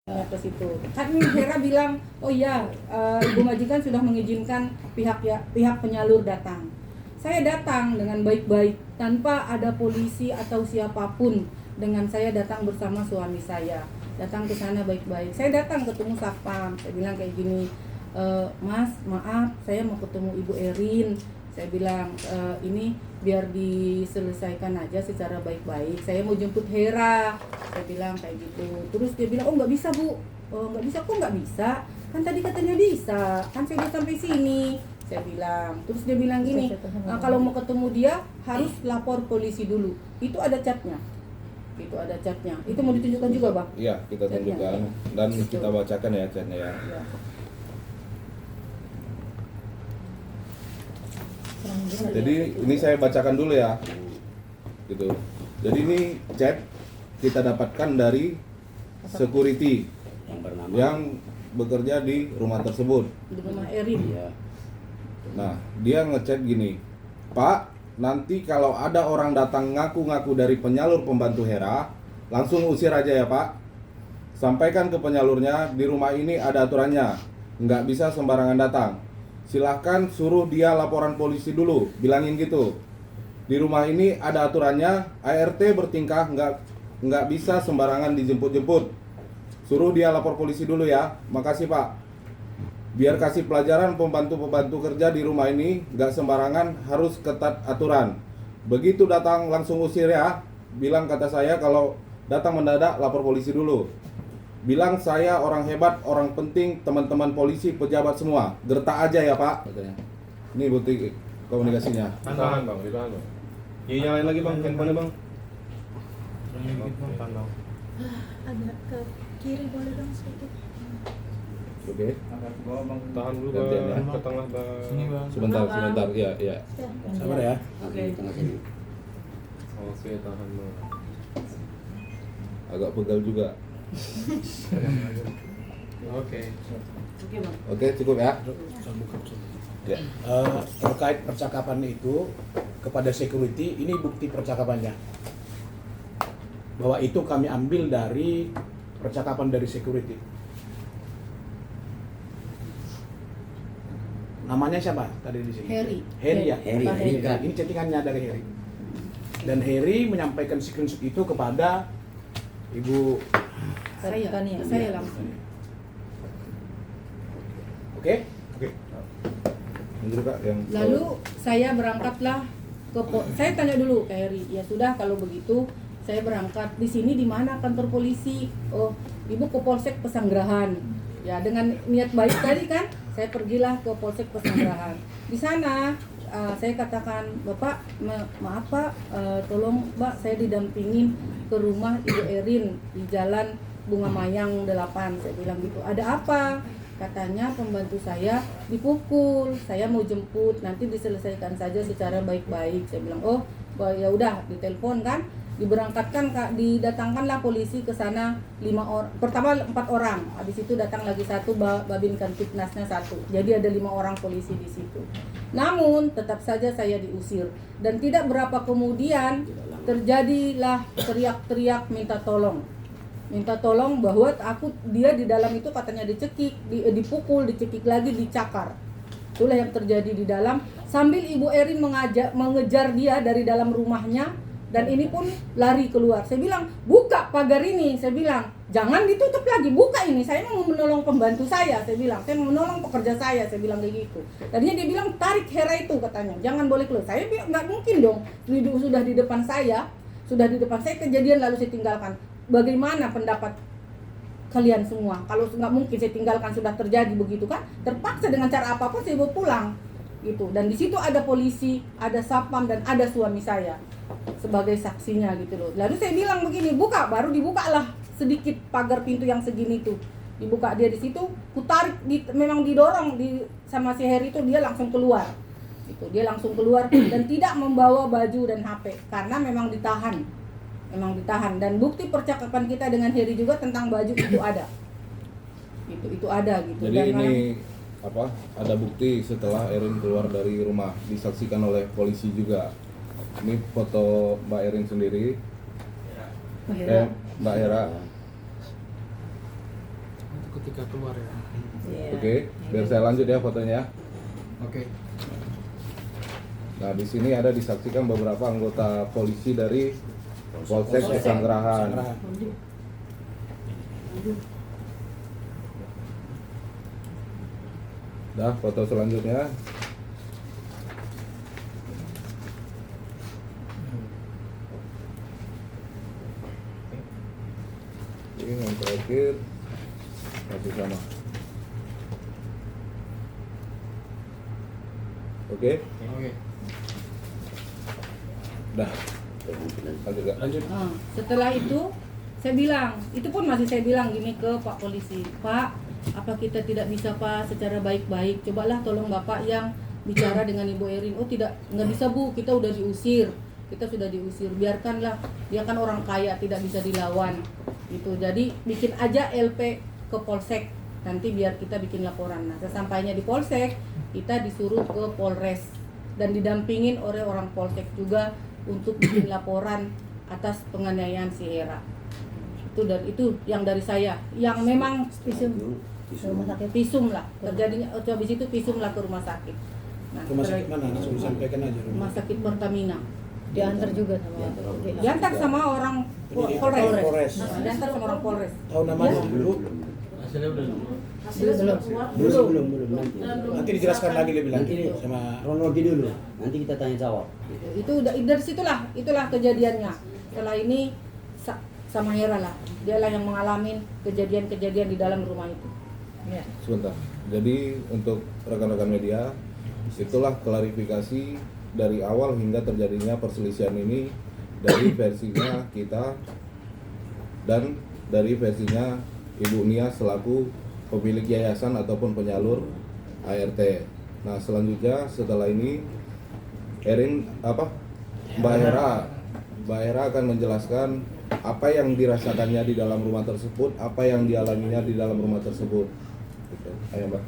ke situ. Kan Hera bilang, oh iya, Ibu Majikan sudah mengizinkan pihak penyalur datang. Saya datang dengan baik-baik tanpa ada polisi atau siapapun. Dengan saya datang bersama suami saya, datang ke sana baik-baik. Saya datang ketemu Satpam, saya bilang kayak gini, Mas, maaf, saya mau ketemu Ibu Erin. Saya bilang, ini biar diselesaikan aja secara baik-baik. Saya mau jemput Hera. Saya bilang kayak gitu. Terus dia bilang, oh nggak bisa Bu. Oh nggak bisa, kok nggak bisa? Kan tadi katanya bisa. Kan saya udah sampai sini. Saya bilang. Terus dia bilang gini, kalau mau ketemu dia harus lapor polisi dulu. Itu ada catnya. Itu ada catnya. Itu mau ditunjukkan juga, Bang? Iya, kita tunjukkan dan kita bacakan ya catnya ya. Jadi ini saya bacakan dulu ya, gitu. Jadi ini chat kita dapatkan dari security yang bekerja di rumah tersebut. Di rumah Erin. Nah, dia ngechat gini, Pak, nanti kalau ada orang datang ngaku-ngaku dari penyalur pembantu Hera, langsung usir aja ya Pak. Sampaikan ke penyalurnya, di rumah ini ada aturannya, nggak bisa sembarangan datang. Silahkan suruh dia laporan polisi dulu, bilangin gitu. Di rumah ini ada aturannya, ART bertingkah nggak bisa sembarangan dijemput-jemput. Suruh dia lapor polisi dulu ya. Makasih Pak. Biar kasih pelajaran pembantu-pembantu kerja di rumah ini, nggak sembarangan, harus ketat aturan. Begitu datang langsung usir ya. Bilang kata saya kalau datang mendadak lapor polisi dulu. Bilang saya orang hebat, orang penting, teman-teman polisi, pejabat semua. Gertak aja ya Pak. Ini bukti komunikasinya. Tahan bang, ditahan bang. Nyalain lagi bang, handphonenya bang. Tahan bang. Agak ke kiri boleh dong sedikit. Oke. Tahan dulu Gantian ya. bang, ke tengah bang. Sini bang. Sebentar. Iya. Sabar ya. Oke. Oke, tahan bang. Agak pegal juga. Oke. Oke, Bang. Oke, cukup ya. Ya. Terkait percakapan itu kepada security, ini bukti percakapannya. Bahwa itu kami ambil dari percakapan dari security. Namanya siapa tadi di sini? Heri. Heri ya. Heri. Ini chattingannya dari Heri. Dan Heri menyampaikan screenshot itu kepada Ibu. Saya langsung. Oke? Ini Pak yang Lalu saya berangkatlah saya tanya dulu ke Heri. Ya sudah kalau begitu saya berangkat. Di sini di mana kantor polisi? Oh, Ibu ke Polsek Pesanggerahan. Ya dengan niat baik tadi kan, saya pergilah ke Polsek Pesanggerahan. Di sana saya katakan, Bapak, maaf Pak, tolong Mbak saya didampingin ke rumah Ibu Erin di Jalan Bunga Mayang 8. Saya bilang gitu. Ada apa? Katanya pembantu saya dipukul. Saya mau jemput, nanti diselesaikan saja secara baik-baik. Saya bilang, oh ya udah, ditelepon kan, diberangkatkan didatangkanlah polisi ke sana 5 orang. Pertama 4 orang, habis itu datang lagi satu Babin Kantipnasnya 1. Jadi ada 5 orang polisi di situ. Namun tetap saja saya diusir dan tidak berapa kemudian terjadilah teriak-teriak minta tolong bahwa dia di dalam itu katanya dicekik, dipukul, dicekik lagi, dicakar. Itulah yang terjadi di dalam sambil Ibu Erin mengejar dia dari dalam rumahnya dan ini pun lari keluar. Saya bilang, buka pagar ini. Saya bilang, jangan ditutup lagi, buka ini. Saya mau menolong pembantu saya. Saya bilang, saya mau menolong pekerja saya. Saya bilang kayak gitu. Tadinya dia bilang, tarik Hera itu katanya, jangan boleh keluar. Saya bilang, nggak mungkin dong, sudah di depan saya kejadian lalu saya tinggalkan. Bagaimana pendapat kalian semua? Kalau nggak mungkin saya tinggalkan, sudah terjadi begitu kan? Terpaksa dengan cara apapun saya bawa pulang gitu. Dan di situ ada polisi, ada satpam dan ada suami saya sebagai saksinya gitu loh. Lalu saya bilang begini, buka, baru dibukalah sedikit pagar pintu yang segini tuh. Dibuka dia di situ, kutarik, memang didorong sama si Heri itu, dia langsung keluar. Itu dia langsung keluar dan tidak membawa baju dan HP karena memang ditahan dan bukti percakapan kita dengan Heri juga tentang baju itu ada. Itu ada gitu. Jadi dan ini ada bukti setelah Erin keluar dari rumah, disaksikan oleh polisi juga. Ini foto Mbak Erin sendiri. Mbak Hera. ketika keluar ya. Iya. Oke, biar saya lanjut ya fotonya. Oke. Nah, di sini ada disaksikan beberapa anggota polisi dari Polsek Pesanggerahan. Pesanggerahan. Dah, foto selanjutnya. Ini yang terakhir masih sama. Oke, Oke. dah. Lanjut ya. Lanjut. Nah, setelah itu saya bilang, itu pun masih saya bilang gini ke Pak Polisi, Pak, apa kita tidak bisa Pak secara baik-baik? Cobalah tolong Bapak yang bicara dengan Ibu Erin. Oh tidak, nggak bisa Bu, kita udah diusir, kita sudah diusir. Biarkanlah, dia kan orang kaya, tidak bisa dilawan. Gitu. Jadi bikin aja LP ke Polsek, nanti biar kita bikin laporan. Nah, sesampainya di Polsek, kita disuruh ke Polres dan didampingin oleh orang Polsek juga untuk bikin laporan atas penganiayaan si Hera. Itu dan itu yang dari saya, yang memang visum rumah sakit, visum lah terjadinya. Habis itu visum lah ke rumah sakit. Nah, Rumah sakit mana? Langsung sampaikan aja. Rumah sakit Pertamina. Diantar juga sama Diantar sama orang Ini Polres. Polres. Nah, diantar sama orang Polres. Tahu namanya dulu. Hasilnya udah. Hasilnya sudah keluar. Belum nanti. Nanti dijelaskan lagi dia bilang Nanti sama kronologi dulu. Nanti kita tanya jawab. Itu dari situlah, itulah kejadiannya. Setelah ini sama Hera lah, dialah yang mengalami kejadian-kejadian di dalam rumah itu. Ya. Sebentar. Jadi untuk rekan-rekan media, itulah klarifikasi dari awal hingga terjadinya perselisihan ini dari versinya kita dan dari versinya Ibu Nia selaku pemilik yayasan ataupun penyalur ART. Nah, selanjutnya setelah ini Mbak Hera akan menjelaskan apa yang dirasakannya di dalam rumah tersebut, apa yang dialaminya di dalam rumah tersebut. Gitu. Ayo Mbak.